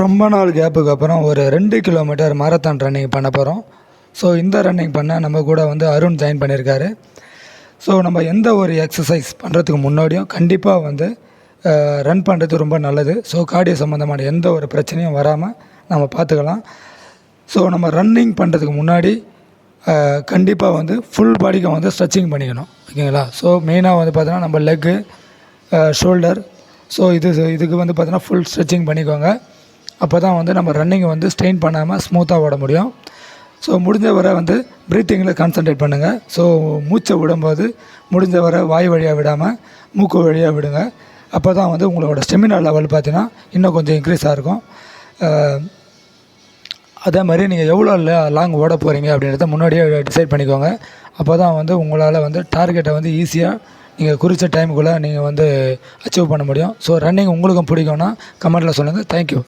ரொம்ப நாள் கேப்புக்கு அப்புறம் ஒரு 2 கிலோமீட்டர் மாரத்தான் ரன்னிங் பண்ண போகிறோம். ஸோ இந்த ரன்னிங் பண்ண நம்ம கூட வந்து அருண் ஜாயின் பண்ணியிருக்காரு. ஸோ நம்ம எந்த ஒரு எக்ஸசைஸ் பண்ணுறதுக்கு முன்னாடியும் கண்டிப்பாக வந்து ரன் பண்ணுறது ரொம்ப நல்லது. ஸோ கார்டியோ சம்மந்தமான எந்த ஒரு பிரச்சனையும் வராமல் நம்ம பார்த்துக்கலாம். ஸோ நம்ம ரன்னிங் பண்ணுறதுக்கு முன்னாடி கண்டிப்பாக வந்து ஃபுல் பாடிக்கும் வந்து ஸ்ட்ரெச்சிங் பண்ணிக்கணும், ஓகேங்களா. ஸோ மெயினாக வந்து பார்த்தோன்னா நம்ம லெக்கு, ஷோல்டர், ஸோ இதுக்கு வந்து பார்த்தோன்னா ஃபுல் ஸ்ட்ரெச்சிங் பண்ணிக்கோங்க. அப்போ தான் வந்து நம்ம ரன்னிங்கை வந்து ஸ்ட்ரெயின் பண்ணாமல் ஸ்மூத்தாக ஓட முடியும். ஸோ முடிஞ்ச வரை வந்து ப்ரீத்திங்கில் கான்சன்ட்ரேட் பண்ணுங்கள். ஸோ மூச்சை விடும்போது முடிஞ்ச வரை வாய் வழியாக விடாமல் மூக்கு வழியாக விடுங்க. அப்போ தான் வந்து உங்களோட ஸ்டெமினா லெவல் பார்த்தீங்கன்னா இன்னும் கொஞ்சம் இன்க்ரீஸாக இருக்கும். அதே மாதிரி நீங்கள் எவ்வளோ லாங் ஓட போகிறீங்க அப்படின்றத முன்னாடியே டிசைட் பண்ணிக்கோங்க. அப்போ தான் வந்து உங்களால் வந்து டார்கெட்டை வந்து ஈஸியாக நீங்கள் குறித்த டைமுக்குள்ளே நீங்கள் வந்து அச்சீவ் பண்ண முடியும். ஸோ ரன்னிங் உங்களுக்கும் பிடிக்கும்னா கமெண்ட்டில் சொல்லுங்கள். தேங்க்யூ.